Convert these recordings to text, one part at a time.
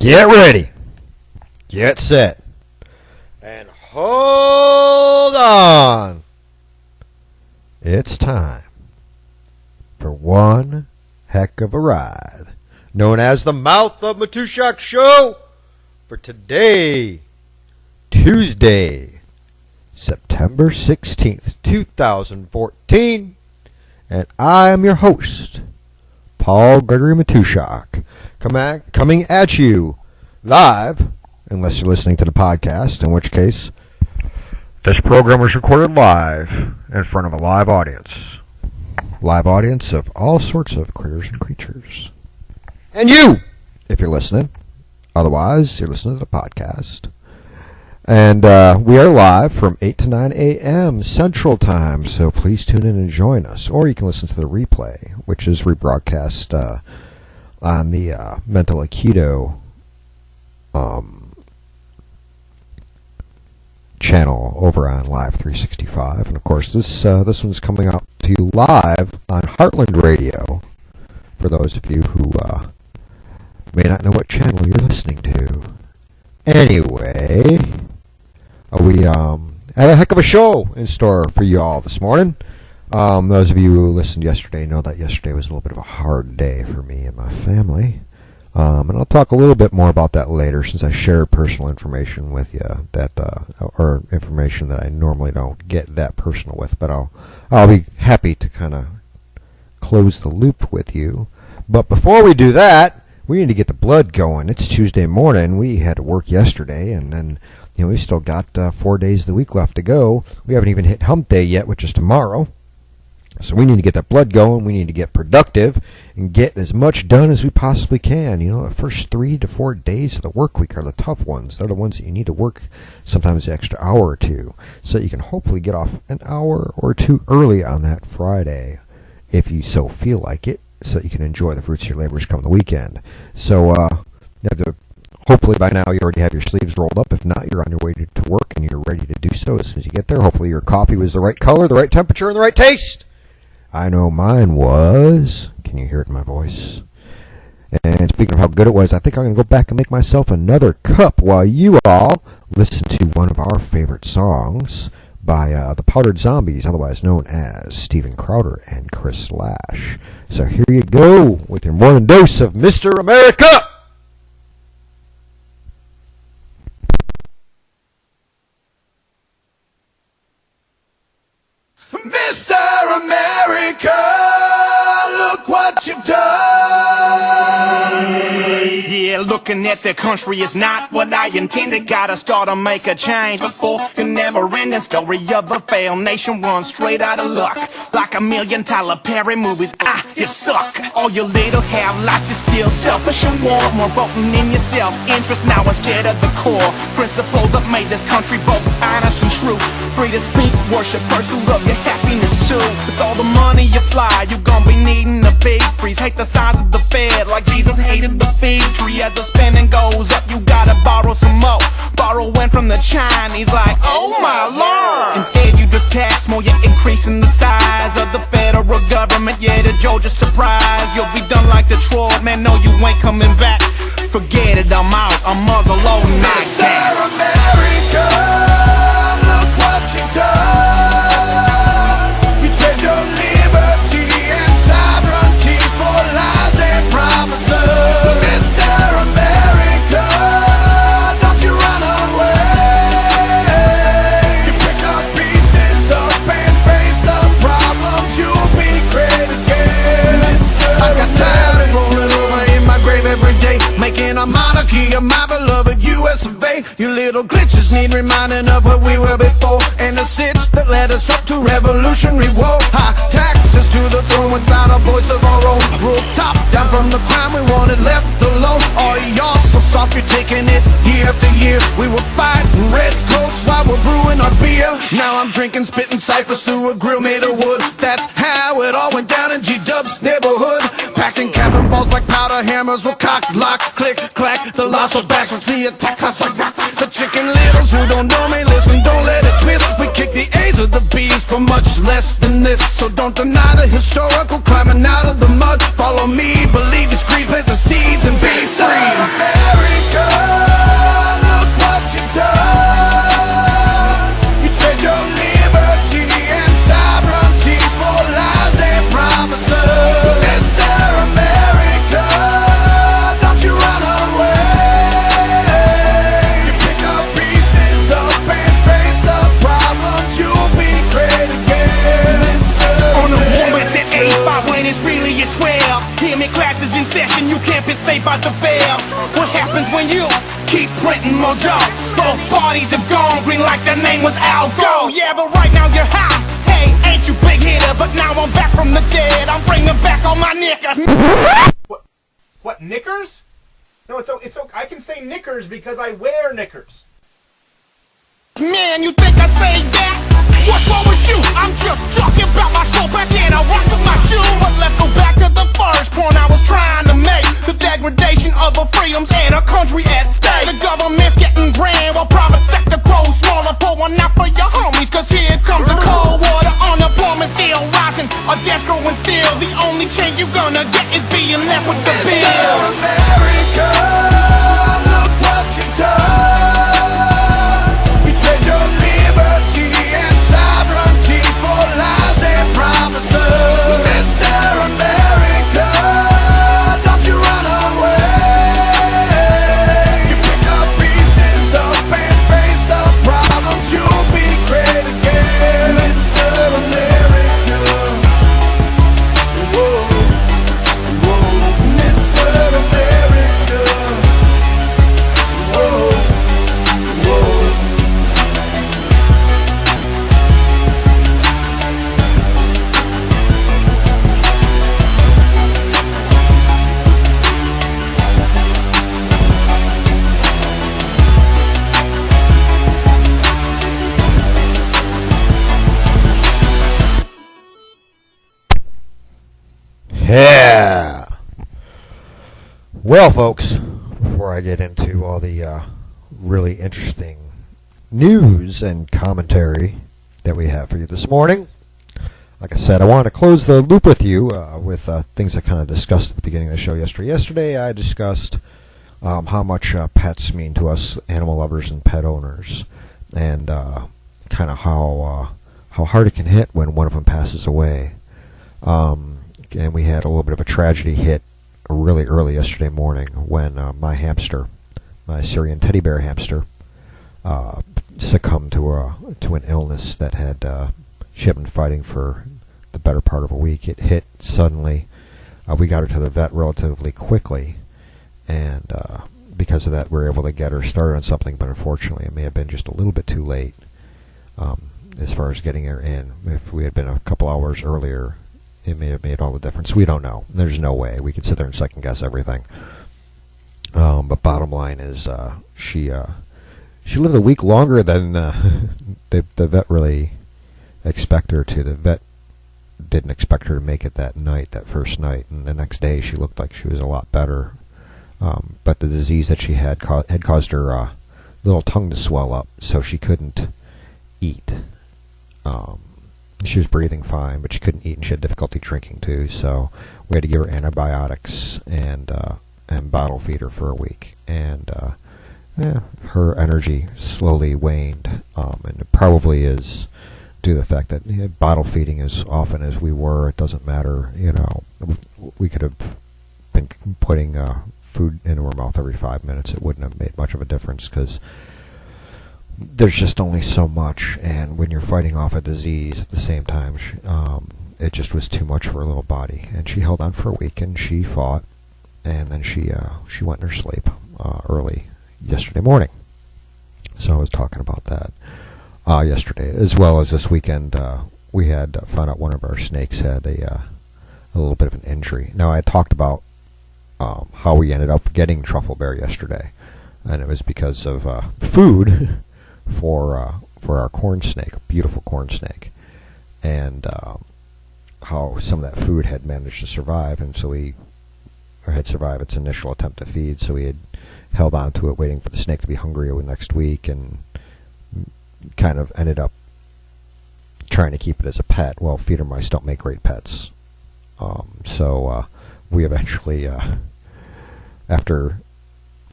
Get ready, get set, and hold on. It's time for one heck of a ride, known as the Mouth of Matuszak Show, for today, Tuesday, September 16th, 2014, and I am your host, Paul-Gregory Matuszak, coming at you live, unless you're listening to the podcast, in which case this program was recorded live in front of a live audience of all sorts of critters and creatures. And you, if you're listening. Otherwise, you're listening to the podcast. And we are live from 8 to 9 a.m. Central Time, so please tune in and join us. Or you can listen to the replay, which is rebroadcast on the Mental Aikido channel over on Live 365. And, of course, this one's coming out to you live on Heartland Radio, for those of you who may not know what channel you're listening to. Anyway, we had a heck of a show in store for you all this morning. Those of you who listened yesterday know that yesterday was a little bit of a hard day for me and my family. And I'll talk a little bit more about that later, since I shared personal information with you or information that I normally don't get that personal with. But I'll be happy to kind of close the loop with you. But before we do that, we need to get the blood going. It's Tuesday morning. We had to work yesterday, and then we still got 4 days of the week left to go. We haven't even hit hump day yet, which is tomorrow. So we need to get that blood going. We need to get productive and get as much done as we possibly can. The first 3 to 4 days of the work week are the tough ones. They're the ones that you need to work sometimes an extra hour or two, so that you can hopefully get off an hour or two early on that Friday, if you so feel like it, so that you can enjoy the fruits of your labors come the weekend. So hopefully by now you already have your sleeves rolled up. If not, you're on your way to work and you're ready to do so as soon as you get there. Hopefully your coffee was the right color, the right temperature, and the right taste. I know mine was. Can you hear it in my voice? And speaking of how good it was, I think I'm going to go back and make myself another cup while you all listen to one of our favorite songs by the Powdered Zombies, otherwise known as Steven Crowder and Chris Lash. So here you go with your morning dose of Mr. America! Mr. America, look what you've done. Yeah, looking at the country is not what I intended. Gotta start to make a change before the never-ending story of a failed nation runs straight out of luck. Like $1 million Tyler Perry movies, you suck. All your little have life is still selfish and want more voting in your self-interest now instead of the core principles that made this country both honest and true. Free to speak, worship, pursue of your happiness too. With all the money you fly, you gon' be needing a big freeze. Hate the size of the Fed, like Jesus hated the fig tree. As the spending goes up, you gotta borrow some more. Borrowing from the Chinese, like, oh my lord. Instead, you just tax more, you're increasing the size of the federal government. Yeah, the Georgia surprise. You'll be done like Detroit, man, no, you ain't coming back. Forget it, I'm out, I'm muzzle loading. Mr. America, look what you've done. You trade your liberty and sovereignty for lies and promises. Mr. America, don't you run away. You pick up pieces up and face the problems, you'll be great again. I got tired of rolling over in my grave every day, making a monarchy of my beloved US of A. You little glitches need reminding of what we were before, and the sits that led us up to revolutionary war. High taxes to the throne without a voice of our own. Rule top down from the crime we wanted left alone. Oh, y'all so soft, you're taking it year after year. We were fighting red coats while we're brewing our beer. Now I'm drinking, spitting ciphers through a grill made of wood. That's how it all went down in G-Dub's neighborhood. Packing cabin balls like powder hammers with cock, lock, click, clack. The loss of backs with the attack. The chicken littles who don't know me, listen, don't let it twist. We kick the A's of the B's for much less than this. So don't deny the historical climbing out of the mud. Follow me, believe this creed, plant the seeds and be free. America, session, you can't be saved by the bell. What happens when you keep printing more dough? Both parties have gone green like their name was Al Gore. Yeah, but right now you're high. Hey, ain't you big hitter? But now I'm back from the dead. I'm bringing back all my knickers. What, knickers? No, it's okay. I can say knickers because I wear knickers. Man, you think I say that? What's wrong with you? I'm just talking about my show back and I rock with my shoe. But let's go back to the first point I was trying to make. The degradation of our freedoms and our country at stake. The government's getting grand while private sector grows smaller. Pour one out for your homies, cause here comes the cold water. Unemployment still rising, our debt's growing still. The only change you're gonna get is being left with the bill. Mr. America, look what you've done. You trade your liberty and sovereignty for lies and promises. Mr. America, don't you run away. You pick up pieces up and face the problems. You'll be great again. Mr. America, whoa, whoa. Mr. America, whoa, whoa. Yeah. Well, folks, before I get into all the really interesting news and commentary that we have for you this morning, like I said, I wanted to close the loop with you with things I kind of discussed at the beginning of the show yesterday. Yesterday, I discussed how much pets mean to us animal lovers and pet owners, and kind of how hard it can hit when one of them passes away. And we had a little bit of a tragedy hit really early yesterday morning when my hamster, my Syrian teddy bear hamster, succumbed to an illness that she had been fighting for the better part of a week. It hit suddenly. We got her to the vet relatively quickly, and because of that, we were able to get her started on something. But unfortunately, it may have been just a little bit too late as far as getting her in. If we had been a couple hours earlier, it may have made all the difference. We don't know. There's no way. We could sit there and second guess everything. But bottom line is, she lived a week longer than the vet really expected her to. The vet didn't expect her to make it that first night, and the next day she looked like she was a lot better. But the disease that she had caused her little tongue to swell up, so she couldn't eat. She was breathing fine, but she couldn't eat, and she had difficulty drinking too. So we had to give her antibiotics and bottle feed her for a week. And her energy slowly waned, and it probably is due to the fact that bottle feeding as often as we were, it doesn't matter. We could have been putting food into her mouth every 5 minutes. It wouldn't have made much of a difference because there's just only so much, and when you're fighting off a disease at the same time, it just was too much for her little body. And she held on for a week, and she fought, and then she went in her sleep early yesterday morning. So I was talking about that yesterday, as well as this weekend. We had found out one of our snakes had a little bit of an injury. Now, I had talked about how we ended up getting truffle bear yesterday, and it was because of food for our corn snake, a beautiful corn snake, and how some of that food had managed to survive, and so had survived its initial attempt to feed, so we had held on to it, waiting for the snake to be hungry next week, and kind of ended up trying to keep it as a pet. Well, feeder mice don't make great pets, so we eventually, after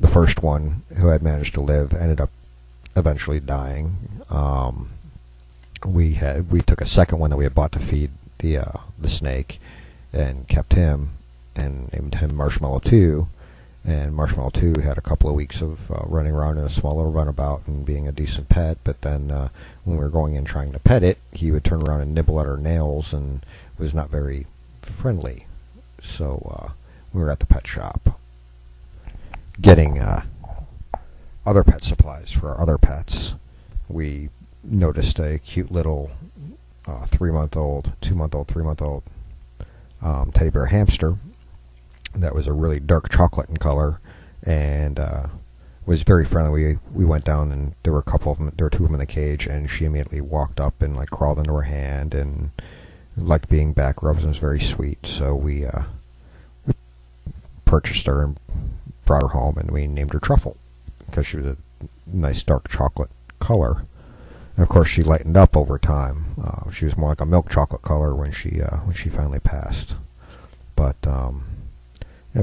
the first one, who had managed to live, ended up eventually dying. We took a second one that we had bought to feed the snake, and kept him, and named him Marshmallow 2. And Marshmallow 2 had a couple of weeks of running around in a small little runabout and being a decent pet, but then when we were going in trying to pet it, he would turn around and nibble at our nails and was not very friendly. So we were at the pet shop getting other pet supplies for our other pets. We noticed a cute little 3-month-old, 2-month-old, 3-month-old teddy bear hamster that was a really dark chocolate in color, and was very friendly. We went down, and there were a couple of them. There were 2 of them in the cage, and she immediately walked up and like crawled into her hand and liked being back rubbed, and was very sweet. So we purchased her and brought her home, and we named her Truffle because she was a nice dark chocolate color. And of course, she lightened up over time. She was more like a milk chocolate color when she finally passed. But a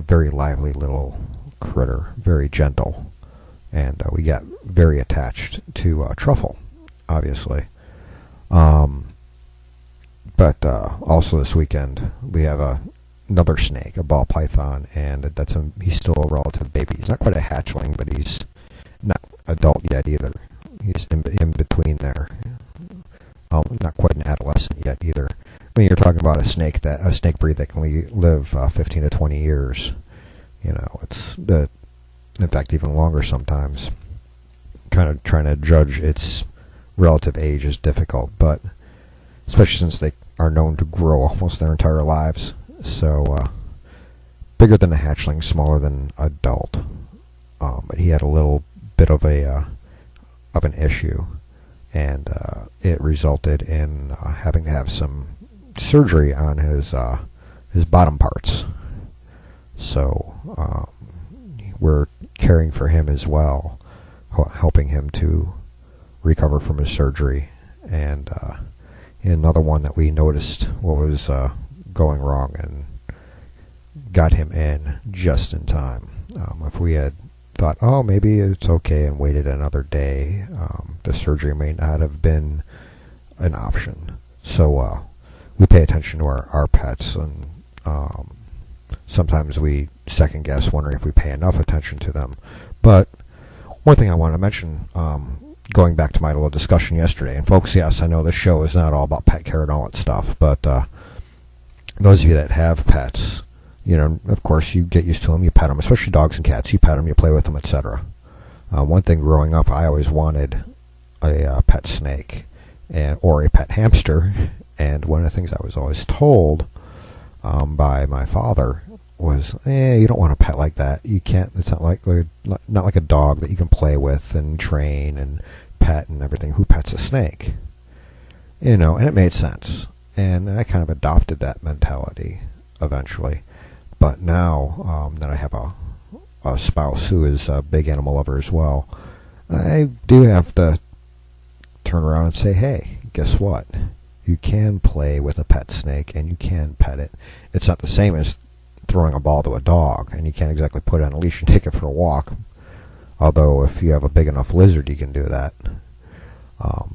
very lively little critter, very gentle. And we got very attached to Truffle, obviously. But also this weekend, we have another snake, a ball python, and he's still a relative baby. He's not quite a hatchling, but he's not adult yet either. He's in between there. Not quite an adolescent yet either. I mean, you're talking about a snake breed that can live 15 to 20 years. You know, in fact, even longer sometimes. Kind of trying to judge its relative age is difficult, but especially since they are known to grow almost their entire lives. So, bigger than a hatchling, smaller than adult. But he had a little bit of an issue, and it resulted in having to have some surgery on his bottom parts. So we're caring for him as well, helping him to recover from his surgery. And another one that we noticed what was going wrong and got him in just in time. If we had thought, oh, maybe it's okay, and waited another day, the surgery may not have been an option. So we pay attention to our pets, and sometimes we second guess, wondering if we pay enough attention to them. But one thing I want to mention, going back to my little discussion yesterday, and folks, yes, I know this show is not all about pet care and all that stuff, but those of you that have pets, you know, of course, you get used to them, you pet them, especially dogs and cats. You pet them, you play with them, etc. One thing growing up, I always wanted a pet snake or a pet hamster, and one of the things I was always told by my father was, you don't want a pet like that. You can't. It's not like a dog that you can play with and train and pet and everything. Who pets a snake? You know, and it made sense, and I kind of adopted that mentality eventually. But now that I have a spouse who is a big animal lover as well, I do have to turn around and say, hey, guess what? You can play with a pet snake and you can pet it. It's not the same as throwing a ball to a dog, and you can't exactly put it on a leash and take it for a walk. Although if you have a big enough lizard, you can do that.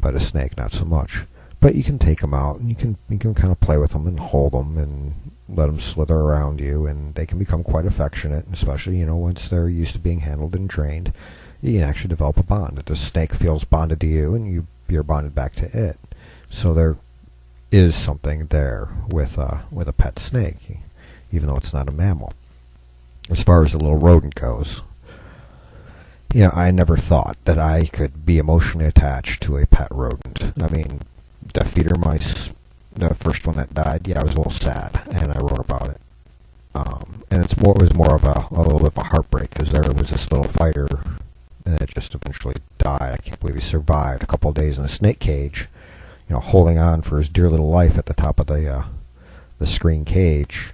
But a snake, not so much. But you can take them out, and you can kind of play with them and hold them and let them slither around you, and they can become quite affectionate, especially, you know, once they're used to being handled and trained. You can actually develop a bond. The snake feels bonded to you, and you're bonded back to it. So there is something there with a pet snake, even though it's not a mammal. As far as the little rodent goes, yeah, I never thought that I could be emotionally attached to a pet rodent. I mean, the feeder mice, the first one that died, yeah, I was a little sad, and I wrote about it. And it was more of a little bit of a heartbreak, because there was this little fighter, and it just eventually died. I can't believe he survived a couple of days in a snake cage, you know, holding on for his dear little life at the top of the screen cage.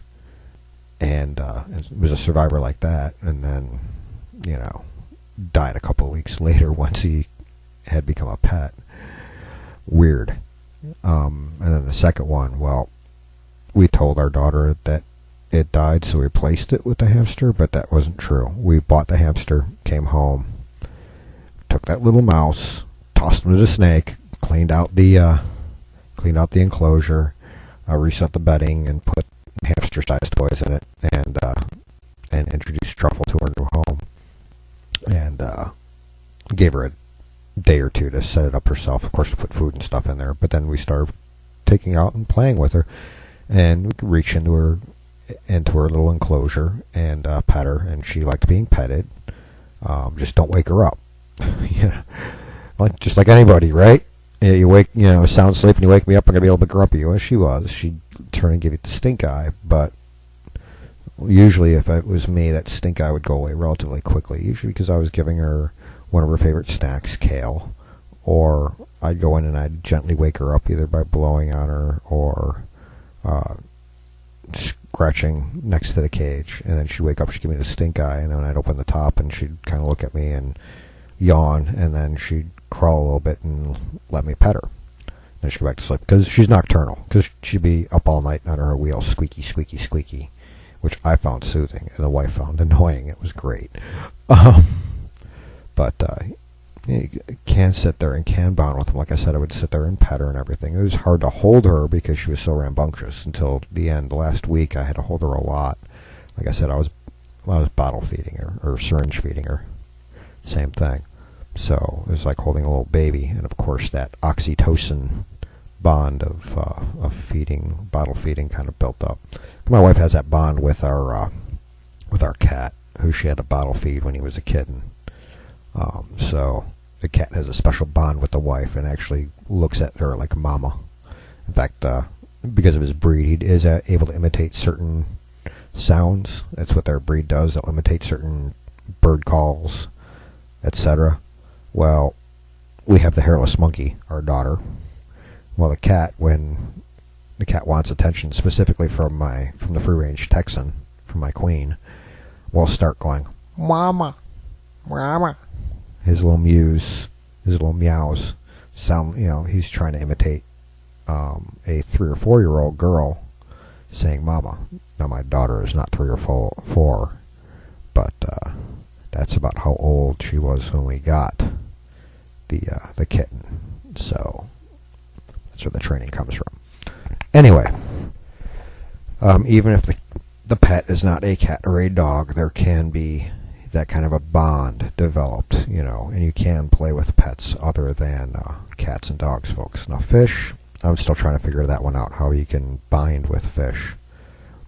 And it was a survivor like that, and then, you know, died a couple of weeks later once he had become a pet. Weird. And then the second one, well, we told our daughter that it died, so we replaced it with the hamster, but that wasn't true. We bought the hamster, came home, took that little mouse, tossed him to the snake, cleaned out the enclosure, reset the bedding, and put hamster-sized toys in it, and introduced Truffle to her new home, and gave her a day or two to set it up herself. Of course, we put food and stuff in there, but then we started taking out and playing with her, and we could reach into her into her little enclosure and pet her, and she liked being petted. Just don't wake her up. Just like anybody, right? You wake, sound asleep, and you wake me up, I'm gonna be a little bit grumpy. Well, she was. She'd turn and give you the stink eye, but usually, if it was me, that stink eye would go away relatively quickly. Usually, because I was giving her one of her favorite snacks, kale, or I'd go in and I'd gently wake her up either by blowing on her or scratching next to the cage, and then she'd wake up, she'd give me the stink eye, and then I'd open the top, and she'd kind of look at me and yawn, and then she'd crawl a little bit and let me pet her. Then she'd go back to sleep, because she's nocturnal, because she'd be up all night under her wheel, squeaky, squeaky, squeaky, which I found soothing, and the wife found annoying. It was great. But you can sit there and can bond with them. Like I said, I would sit there and pet her and everything. It was hard to hold her because she was so rambunctious until the end. The last week, I had to hold her a lot. Like I said, I was bottle feeding her or syringe feeding her. Same thing. So it was like holding a little baby. And of course, that oxytocin bond of feeding, bottle feeding, kind of built up. My wife has that bond with our cat, who she had to bottle feed when he was a kitten. So the cat has a special bond with the wife and actually looks at her like mama. In fact, because of his breed, he is able to imitate certain sounds. That's what their breed does. They'll imitate certain bird calls, etc. Well, we have the hairless monkey, our daughter. Well, the cat, when the cat wants attention, specifically from the free-range Texan, from my queen, will start going, "Mama, mama." His little mews, his little meows sound, he's trying to imitate a 3 or 4 year old girl saying "mama." Now, my daughter is not 3 or 4, but that's about how old she was when we got the kitten. So that's where the training comes from. Anyway, even if the pet is not a cat or a dog, there can be that kind of a bond developed, and you can play with pets other than cats and dogs, folks. Now, fish, I'm still trying to figure that one out, how you can bind with fish,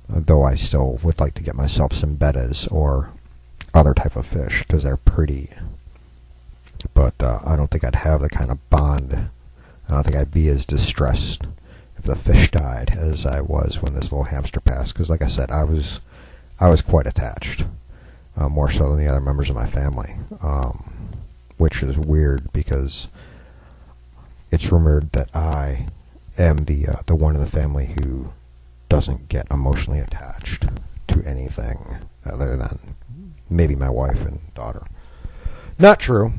though I still would like to get myself some bettas or other type of fish, because they're pretty, but I don't think I'd have the kind of bond. I don't think I'd be as distressed if the fish died as I was when this little hamster passed, because like I said, I was quite attached. More so than the other members of my family, which is weird because it's rumored that I am the one in the family who doesn't get emotionally attached to anything other than maybe my wife and daughter. Not true.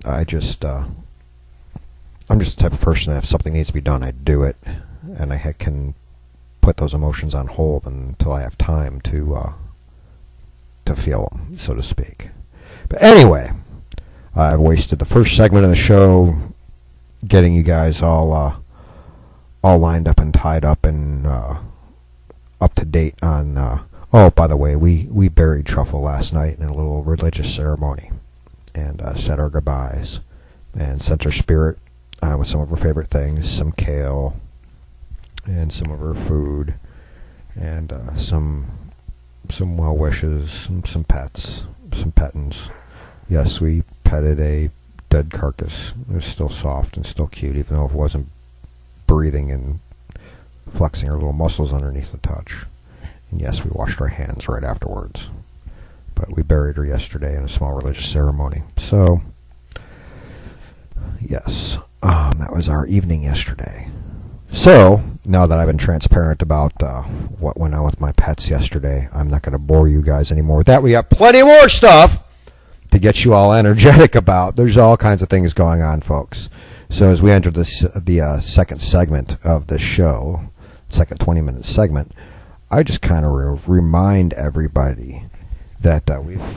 I'm just the type of person that if something needs to be done, I do it, and I can put those emotions on hold until I have time to feel them, so to speak. But anyway, I've wasted the first segment of the show getting you guys all lined up and tied up and up to date on. Oh, by the way, we buried Truffle last night in a little religious ceremony and said our goodbyes and sent her spirit with some of her favorite things, some kale and some of her food and some well wishes, some pets, some pettins. Yes, we petted a dead carcass. It was still soft and still cute, even though it wasn't breathing and flexing her little muscles underneath the touch. And yes, we washed our hands right afterwards. But we buried her yesterday in a small religious ceremony. So, yes, that was our evening yesterday. So, now that I've been transparent about what went on with my pets yesterday, I'm not going to bore you guys anymore with that. We got plenty more stuff to get you all energetic about. There's all kinds of things going on, folks. So as we enter the second segment of the show, second 20-minute segment, I just kind of remind everybody that we've